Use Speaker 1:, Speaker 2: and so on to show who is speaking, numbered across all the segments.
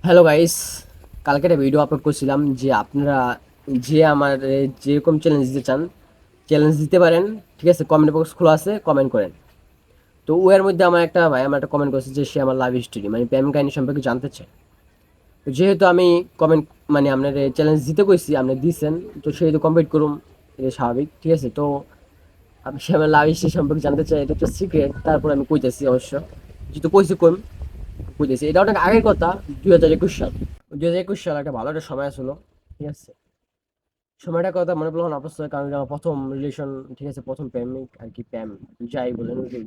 Speaker 1: Hello guys, কালকে একটা video upload করছিলাম যে আপনারা যে আমার যেরকম চ্যালেঞ্জ দিতে চান চ্যালেঞ্জ দিতে পারেন। ঠিক আছে, কমেন্ট বক্স খোলা আছে, কমেন্ট করেন। তো ওর মধ্যে আমার একটা ভাই আমার একটা কমেন্ট করছে যে সে আমার লাভ হিস্টোরি মানে প্রেম কাহিনী সম্পর্কে জানতে চায়। তো যেহেতু আমি কমেন্ট মানে আপনার চ্যালেঞ্জ দিতে কইছি, আপনি দিচ্ছেন, তো সেহেতু কমপ্লিট করুন, এটা স্বাভাবিক। ঠিক আছে, তো আমি সে আমার লাভ হিস্টোরি সম্পর্কে জানতে চাই, এটা একটা সিক্রেট। তারপর আমি কইতেছি অবশ্য, যেহেতু কইছি কইতেছি, এটা অনেক আগের কথা, 2021 সাল। 2021 সাল একটা ভালো একটা সময় ছিল। ঠিক আছে, সময়টার কথা মনে পড়লো না অবশ্যই, কারণ এটা আমার প্রথম রিলেশন। ঠিক আছে, প্রথম প্রেমিক আর কি, প্রেম যাই বলেন ওইটাই।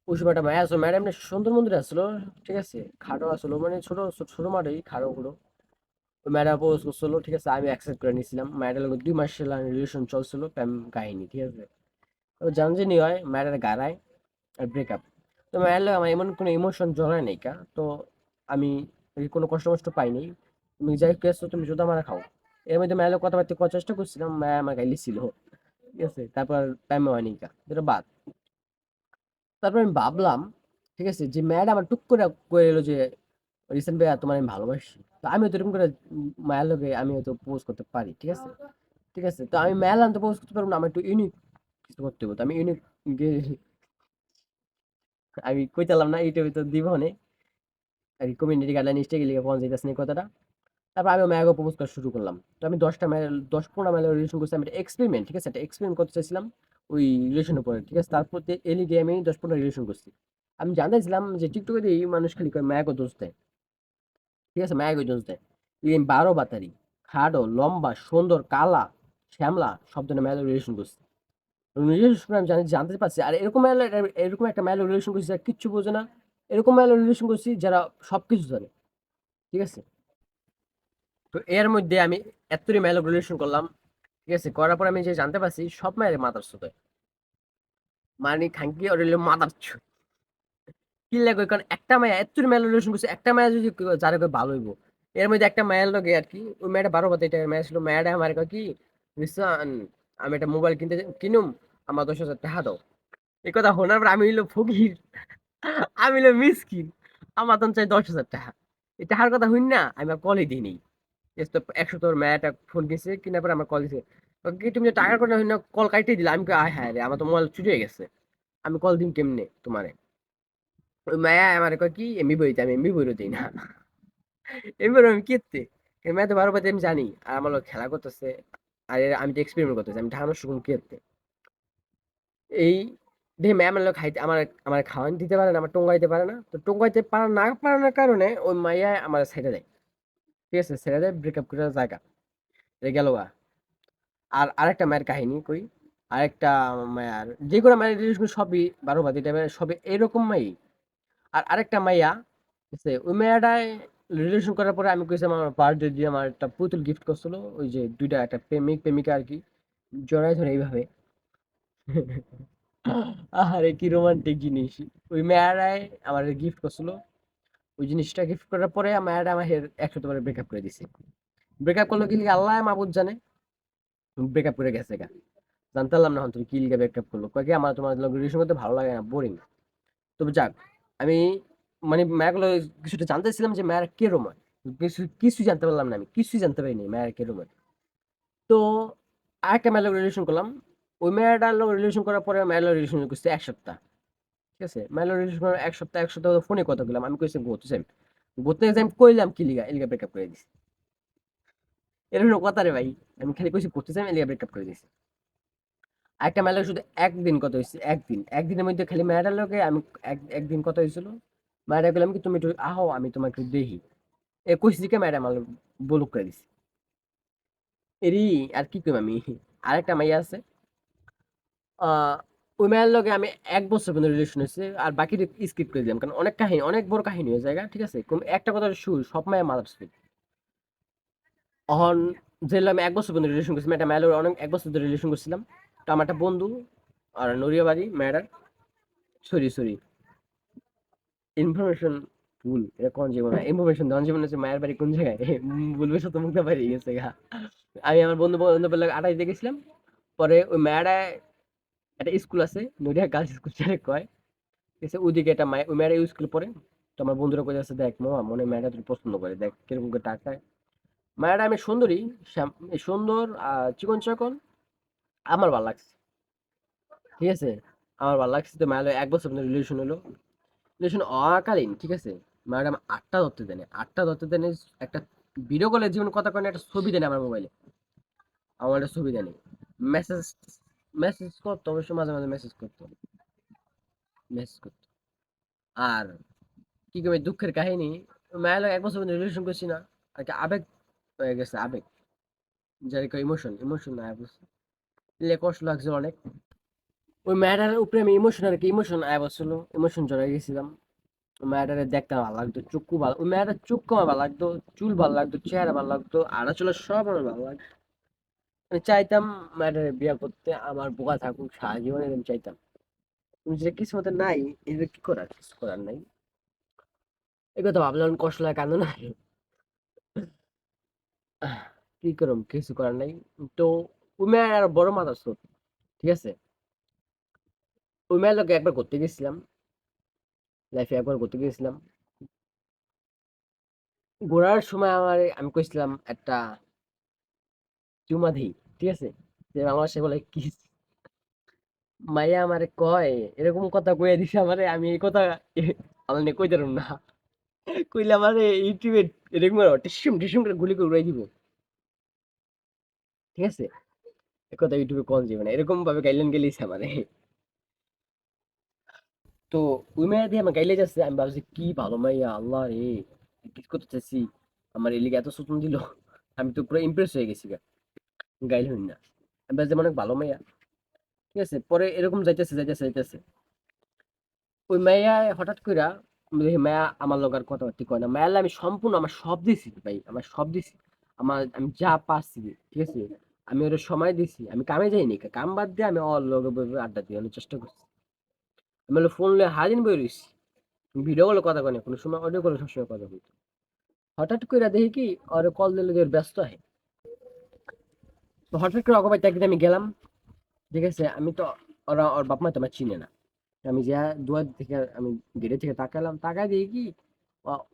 Speaker 1: ওই সময়টা মায়া আসলো, ম্যাডাম সুন্দর মন্দির আসলো। ঠিক আছে, খাটো আসলো, মানে ছোট ছোট ছোট মাঠেই খাটো গুলো। ওই ম্যাডাম প্রপোজ করছিল। ঠিক আছে, আমি অ্যাকসেপ্ট করে নিয়েছিলাম। ম্যাডার লোক 2 মাস রিলেশন চলছিল, প্রেম কাহিনী। ঠিক আছে, তো জানি হয় ম্যাডার গাড়ায় আর ব্রেকআপ। তো ম্যাডার লোক আমার এমন কোনো ইমোশন জড়ায় নাই কা। তো আমি কোনো কষ্ট মষ্ট পাইনি। তুমি যাই কেছো, তুমি জুতা মারা খাও। এর মধ্যে ম্যাডার কথাবার্তা করার চেষ্টা করছিলাম, ম্যাম আমার গাইলি ছিল। ঠিক আছে, তারপর টাইম হয়নি কা, যেটা বাদ। তারপর আমি ভাবলাম, ঠিক আছে, যে ম্যাডাম আমার টুক করে কয়ে এলো যে রিসেন্ট ভাইয়া তোমার আমি ভালোবাসি। তো আমি তো এরকম করে মায়ের লোকে আমি হয়তো পোজ করতে পারি। ঠিক আছে, ঠিক আছে, তো আমি মেলাম তো পোজ করতে পারবো না, আমার একটু ইউনিক কিছু করতে হবে। তো আমি ইউনিক, আমি কইতালাম না ইউটিউবে তো দিব অনেক আর কি, কমিউনিটি গাইডলাইন স্টেগে লিখে পৌঁছে যাচ্ছে না কথাটা। তারপর আমি ম্যাগো প্রপোজ করা শুরু করলাম। তো আমি 10টা মেল 10-15 মেলের রিলেশন করছি। আমি এক্সপেরিমেন্ট, ঠিক আছে, একটা এক্সপেরিমেন্ট করতে চাইছিলাম ওই রিলেশনের উপরে। ঠিক আছে, তারপর এলি দিয়ে আমি 10-15 রিলেশন করছি। আমি জানতেছিলাম যে টিকটকে দিয়ে এই মানুষ খালি করে ম্যাগো দোষ দেয়। ঠিক আছে, ম্যাগো দোষ দেয়। এই 12 বাতারি, খাটো, লম্বা, সুন্দর, কালা, শ্যামলা, সব ধরনের মেয়েদের রিলেশন করছি। রিলেশন আমি জানতে পারছি। আর এরকম একটা মেয়ের রিলেশন করছি যারা কিচ্ছু বোঝে না। এরকম মেয়ের রিলেশন করছি যারা সবকিছু জানে। ঠিক আছে, তো এর মধ্যে আমি এতটি মেয়ের রিলেশন করলাম। ঠিক আছে, করার পর আমি যে জানতে পারছি সব মায়ের মাথার সাথে মানে খাঙ্কি ওর হলো মাথার চুল। কি লাগে, কারণ একটা মায়া এতটি মেয়ের রিলেশন করছে, একটা মায়া যদি যারা কেউ ভালো হইব। এর মধ্যে একটা মায়ের লগে আর কি, ওই মেয়েটা 12 বাতে এটা মেয়ে ছিল। মেয়েটা আমার কয় কি, রিসান, আমি একটা মোবাইল কিনুম, আমার 10,000 টাকা দাও। এই কথা শোনার পর আমি হইলো ফকির, আমি হইলো মিসকিন, আমার তখন চাই 10,000 টাকা। এই টাকার কথা হইন না, আমি আর কলই দিই নি। তো 100 তোর মেয়েটা ফোন কিনছে, কিনার পর আমার কল দিছে। কি তুমি যে টাকার কথা হইন না, কল কাইটে দিলা। আমি কই, আয় হ্যাঁ রে, আমার তো মোবাইল চুরি হয়ে গেছে, আমি কল দিন কেমনে তোমারে। ওই মায়া আমার কয় কি, এমবি বইতে, আমি এমবি বইরও দিই না। এমবি বই আমি কেতে, মেয়ে তো 12 বাজে আমি জানি, আর আমার লোক খেলা করতেছে। আর আমি তো এক্সপেরিমেন্ট করতেছি, আমি ঢাকানোর শুকুন কেতে এই দেখে ম্যাম লোক খাইতে আমার আমার খাওয়ান দিতে পারে না, আমার টোঙ্গাইতে পারে না। তো টোঙ্গাইতে না পারার কারণে ওই মাইয়া আমার ছেড়ে দেয়। ঠিক আছে, ছেড়ে দেয়, ব্রেকআপ করে জায়গা গেল গা। আর আরেকটা মায়ের কাহিনী কই। আরেকটা মায়ার, যেগুলো মায়ের রিলেশন সবই 12 বাজি টাইপের, সবই এরকম মাই। আর আরেকটা মাইয়া, ঠিক আছে, ওই মেয়েটায় রিলেশন করার পরে আমি কইছি আমার বার্থডে দিয়ে আমার একটা পুতুল গিফট করছিল। ওই যে দুইটা, একটা প্রেমিক প্রেমিকা আর কি, জড়াই ধরে এইভাবে। আরে কি রোমান্টিক জিনিস। ওই মেয়েরাই আমার গিফট করছিল। ওই জিনিসটা গিফট করার পরে মেয়েরা আমার 100 বার ব্রেকআপ করে দিছে। ব্রেকআপ করলো কি লিগে আল্লাহ মাহবুব জানে। ব্রেকআপ করে গেছে গা, জানতাম না হন তুমি কি লিগে ব্রেকআপ করলো। কয় কি, আমার তোমার রিলেশন করতে ভালো লাগে না, বোরিং। তবে যাক, আমি মানে মেয়েগুলো কিছুটা জানতেছিলাম যে মেয়েরা কিরকম হয়। কিছু জানতে পারলাম না, আমি কিছুই জানতে পারিনি মেয়েরা কিরকম হয়। তো আরেকটা মেয়ের রিলেশন করলাম। ওই মেয়েটার লোক রিলেশন করার পরে মেয়ের রিলেশন করছে 1 সপ্তাহ। ঠিক আছে, মেয়ের রিলেশন করার 1 সপ্তাহ ফোনে কথা বললাম। আমি কইছি ঘুরতেছি, ঘুরতে গেছে, আমি কইলাম কি লিগা, এলিগা ব্রেকআপ করে দিছি। এরকম কথা রে ভাই, আমি খালি কইছি ঘুরতেছি, আমি এলিগা ব্রেকআপ করে দিছি। আরেকটা মেয়ের শুধু একদিন কথা হয়েছে, একদিনের মধ্যে খালি মেয়েটার লোকে আমি একদিন কথা হয়েছিল। মেয়েটা বললাম কি, তুমি একটু আহো, আমি তোমাকে একটু দেখি। কইছি দিকে ম্যাডাম আমার বলুক করে দিছি। এরই আর কি কইম আমি। আরেকটা মাইয়া আছে, আহ ওই মেয়ের লগে আমি 1 বছর পর্যন্ত রিলেশন হয়েছে, আর বাকি স্কিপ করে দিলাম, কারণ অনেক কাহিনী, অনেক বড় কাহিনী হয়ে যায়। ঠিক আছে, একটা কথা শুন, সব মেয়ে মাদার স্পিক। অহন যে আমি 1 বছর পর্যন্ত রিলেশন করছিলাম, একটা মেয়ের লগে অনেক 1 বছর ধরে রিলেশন করছিলাম। তো আমার একটা বন্ধু আর নড়িয়াবাড়ি মেয়েটার, সরি সরি, ইনফরমেশন ভুল, এটা কোন জীবন ইনফরমেশন ধন জীবন হচ্ছে মায়ের বাড়ি কোন জায়গায়, বলবে সত্য মুখটা বাড়ি গেছে গা। আমি আমার বন্ধু বান্ধবের লাগে আটাই দিয়ে গেছিলাম। পরে ওই মেয়েটা একটা স্কুল আছে, নদিয়া গার্লস স্কুল যেটা কয়। ঠিক আছে, ওইদিকে একটা মায়ের, ওই মেয়েরা স্কুল পড়ে। তো আমার বন্ধুরা কইতাছে, দেখ মামা মনে হয় মেয়েটা তোর পছন্দ করে, দেখ কিরকম করে তাকায়। মায়াটা আমি সুন্দরী, সুন্দর, চিকন চাকন, আমার ভালো লাগছে, ঠিক আছে। আমার ভালো লাগছে, তো মায়ের 1 বছর রিলেশন হলো। রিলেশন অকালীন, ঠিক আছে। ম্যাডাম আটটা ধরতে দেনে, আটটা ধরতে দেনে, একটা ভিডিও কলের জীবন কথা কয় একটা ছবি দেনে আমার মোবাইলে, আমার একটা ছবি দেনে। মেসেজ মেসেজ করতো অবশ্য, মাঝে মাঝে মেসেজ করতো। আর কি করবে, দুঃখের কাহিনী, মায়ের 1 বছর রিলেশন করছি না, আর কি আবেগ হয়ে গেছে, আবেগ, যার ইমোশন, ইমোশন আয়া বলছে, কষ্ট লাগছে অনেক। ওই ম্যাটারের উপরে আমি ইমোশন, আর কি ইমোশন আয়া বলছিল, ইমোশন জড়াই গেছিলাম। মেয়েটারে দেখতে ভালো লাগতো, চক্ষু ভালো, ওই মেয়েটার চক্ষু আমার ভালো লাগতো, চুল ভালো লাগতো, চেহারা ভালো লাগতো, আড়া চুলা সব আমার ভালো লাগতো। আমি চাইতাম মেয়েটারে বিয়ে করতে, আমার বোকা থাকুক সারা জীবনে, আমি চাইতাম। তুমি যে কিছু মতো নাই, এটা কি করার, কিছু করার নাই। এই কথা ভাবলে আমার কষ্ট লাগে, কান্দো না। কি করম, কিছু করার নাই। তো ওই মেয়ের আর বড় মাথা ছোট, ঠিক আছে। ওই মেয়ের লোকে একবার ঘুরতে গেছিলাম, লাইফে একবার ঘুরতে গেছিলাম। ঘোরার সময় আমি কইছিলাম একটা চুমা দিই, ঠিক আছে। যে আমার সে বলে কি, মাইয়া আমারে কয়, এরকম কথা কইয়া দিছে আমারে, আমি এই কথা আমি কই দিলাম না, কইলে আমারে ইউটিউবে এরকম টিসুম টিসুম করে গুলি করে উড়াই দিব, ঠিক আছে। এই কথা ইউটিউবে কল যাবে না, এরকম ভাবে গাইলেন গেলিছে আমারে। তো ওই মাইয়া দিয়ে আমার গাইলে যাচ্ছে, আমি ভাবছি কি ভালো মাইয়া, আল্লাহ রে, কি করতে চাইছি, আমার এলিগে এত সুতন দিল। আমি তো পুরো ইমপ্রেস হয়ে গেছি গা, গাইল হইন না। আমি ভাবছি অনেক ভালো মাইয়া, ঠিক আছে। পরে এরকম যাইতেছে যাইতেছে যাইতেছে, ওই মাইয়া হঠাৎ কইরা, দেখি মায়া আমার লগে আর কথাবার্তা কয় না। মায়ালে আমি সম্পূর্ণ আমার সব দিছি ভাই, আমার সব দিছি, আমি যা পারছি, ঠিক আছে। আমি ওর সময় দিছি, আমি কামে যাইনি, কাম বাদ দিয়ে আমি ওর লগে বসে বসে আড্ডা দিয়ে চেষ্টা করছি। আমি হলো ফোন লয়ে হারাদিন বই রইছি, ভিডিও কলে কথা কয় না, কোনো সময় অডিও কলে সবসময় কথা বলতো। হঠাৎ কইরা দেখি কি, ওর কল দিলে যে ওর ব্যস্ত হয়। তো হঠাৎ করে অকবাইতে একদিন আমি গেলাম, ঠিক আছে। আমি তো, ওর বাপ মা তো আমার চিনে না। আমি যা দুয়ার থেকে আমি গেটে থেকে তাকালাম, তাকায় দিয়ে কি,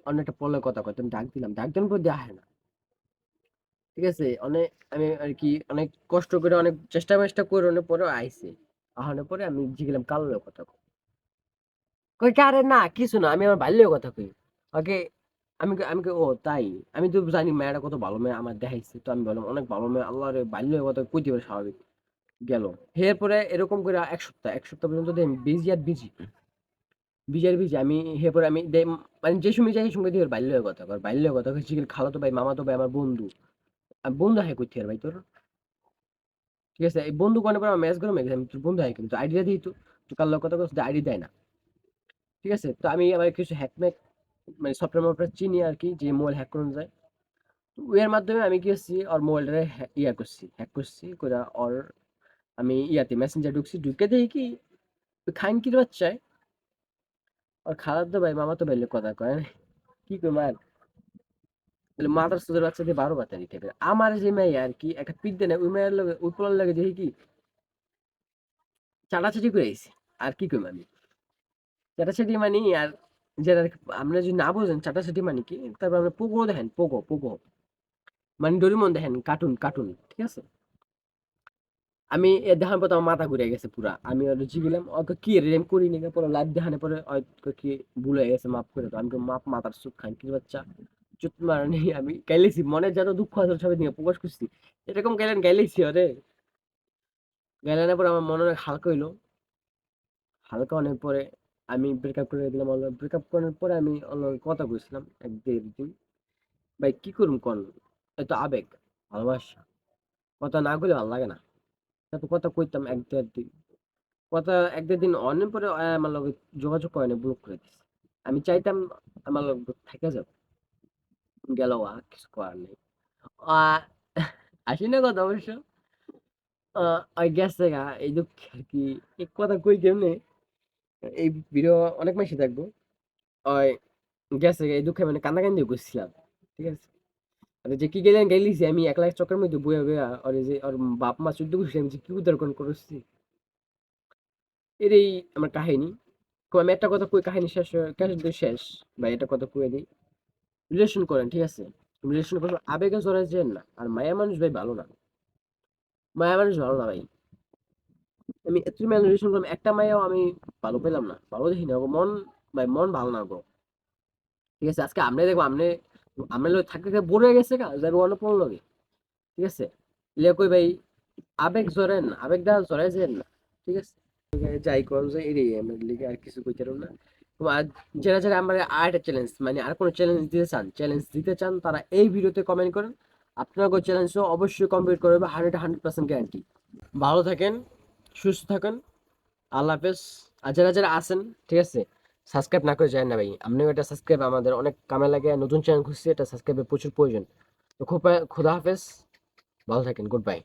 Speaker 1: অনেকটা পরের কথা কয়, তুমি ডাক দিলাম, ডাক দেওয়ার পর দেওয়া হয় না, ঠিক আছে। অনেক, আমি আর কি অনেক কষ্ট করে, অনেক চেষ্টা মেষ্টা করে অনেক পরে আইসে। আহানোর পরে আমি জিগেলাম কালো কথা কই, কই কি, আরে না কিছু না, আমি আমার বাল্যের কথা কই। ওকে, আমি কই, ও তাই। আমি তো জানি মেয়েটা কত ভালো মেয়ে, আমার দেখাইছে, তো আমি বললাম অনেক ভালো মেয়ে, আল্লাহ রে, বাল্যের কথা কইতে পারে স্বাভাবিক। গেল, এরপরে এরকম করে 1 সপ্তাহ পর্যন্ত আমি বিজি আর বিজি, বিজি আমি। এরপরে আমি মানে যে সময় যাই, সেই সময় দিয়ে বাল্যের কথা কর, বাল্যের কথা কই, জিগেল খালাতো ভাই, মামাতো ভাই, আমার বন্ধু। বন্ধু হয় কইতে আর ভাই তোর, ঠিক আছে। এই বন্ধু কোনে পর আমার ম্যাচ গরম হয়ে গেছে, আমি তোর বন্ধু হয় কিন্তু আইডিয়া দিই তো, তো কার লোক কথা কইছিস, আইডি দেয় না, ঠিক আছে। তো আমি আবার কিছু হ্যাকম্যাক, মানে সফটওয়্যার মফটওয়্যার চিনি আর কি, যে মোবাইল হ্যাক করানো যায়। তো এর মাধ্যমে আমি কি করছি, ওর মোবাইলটা ইয়া করছি, হ্যাক করছি করে ওর, আমি ইয়াতে মেসেঞ্জার ঢুকছি, ঢুকে দেখি কি, ওই খানকির বাচ্চায় ওর খালাতো ভাই, মামাতো ভাই লোক কথা কয়। কি কই মার, বলে মাদার সুদের বাচ্চা দিয়ে 12 বাতারি টাইপের। আমার যে মেয়ে আর কি একটা পিক দেয় না, ওই মেয়ের লগে, ওই পোলার লাগে দেখি কি চাটাচাটি করে আইছে। আর কি কইম আমি, চাটাচাটি মানি আর, যেটা আমরা যদি না বোঝেন চাটাচাটি মানে কি, তারপর আমরা পোগো দেখেন, পোগো পোগো মানে ডোরিমন দেখেন, কার্টুন কার্টুন, ঠিক আছে। আমি দেখার পর তো আমার মাথা ঘুরে গেছে পুরা। আমি ওর জিগেলাম, ওকে কি রে আমি করি নি, পরে লাইভ দেখানোর পরে ওকে কি ভুল হয়ে গেছে, মাফ করে দাও। আমি মাপ, মাথার চুপ খান কি বাচ্চা, চুপ মারানি। আমি গাইলেছি, মনে যত দুঃখ আছে সবাই নিয়ে প্রকাশ করছি, এরকম গাইলেন গাইলেছি ওরে। গাইলেনের পর আমার মনে অনেক হালকা হইলো, হালকা অনেক পরে আমি ব্রেকআপ করে দিলাম। ব্রেকআপ করার পরে আমি কথা কইছিলাম 1-1.5 দিন। ভাই কি করুম কোন, এত আবেগ, ভালোবাসা, কথা না কইলে ভালো লাগে না। তারপর কথা কইতাম 1-1.5 দিন, কথা 1-1.5 দিন অনেক পরে আমার লগে যোগাযোগ করে না, ব্লক করে দিছে। আমি চাইতাম আমার লগে থাইকা যাবে, গেল, কিছু করার নেই। আহ আসি না কথা অবশ্য, ওই গেছে গা, এই দুঃখ আর কি। এই কথা কই কেমনে, এই ভিডিও অনেক মাসে থাকবো। ওই গেছে গা, এই দুঃখে মানে কান্দাকান্দি করছিলাম, ঠিক আছে। আর যে কি গেলেন গাইলিছি আমি একলা চক্রের মধ্যে বইয়া বইয়া, আর এই যে ওর বাপ মা 14 করছি, আমি যে কি উদারকন করছি, এটাই আমার কাহিনী। আমি একটা কথা কই, কাহিনী শেষ শেষ ভাই, এটা কথা কয়ে দিই। রিলেশন করেন, ঠিক আছে? রিলেশন করার আবেগে জড়ায় যেন না। আর মায়া মানুষ ভাই ভালো না, মায়া মানুষ ভালো না ভাই। আমি এত মায়া রিলেশন করলাম, একটা মায়াও আমি ভালো পেলাম না, ভালো দেখি না গো। মন ভাই, মন ভালো না গো। ঠিক আছে, আজকে আপনি দেখবো, আপনি আমরা লোক থাকতে থাকতে বোর হয়ে গেছে গা, যাবো অন্য পড়লো লাগে। ঠিক আছে, ইলে কই ভাই, আবেগ জড়েন না, আবেগ দা জড়ায় যেন না। ঠিক আছে, যাই কোন যে এরই আমার লিগে আর কিছু কইতে পারবো না। তোমার যারা যারা আমার আর একটা চ্যালেঞ্জ, মানে আর কোনো চ্যালেঞ্জ দিতে চান তারা এই ভিডিওতে কমেন্ট করেন। আপনাকে চ্যালেঞ্জও অবশ্যই কমপ্লিট করবে, 100% গ্যারান্টি। ভালো থাকেন, সুস্থ থাকেন, আল্লাহ হাফেজ। আর যারা যারা আছেন, ঠিক আছে, সাবস্ক্রাইব না করে যায় না ভাই, আপনিও এটা সাবস্ক্রাইব আমাদের অনেক কামে লাগে, নতুন চ্যানেল খুঁজছি, এটা সাবস্ক্রাইবের প্রচুর প্রয়োজন। তো খুব, খুদা হাফেজ, ভালো থাকেন, গুড বাই।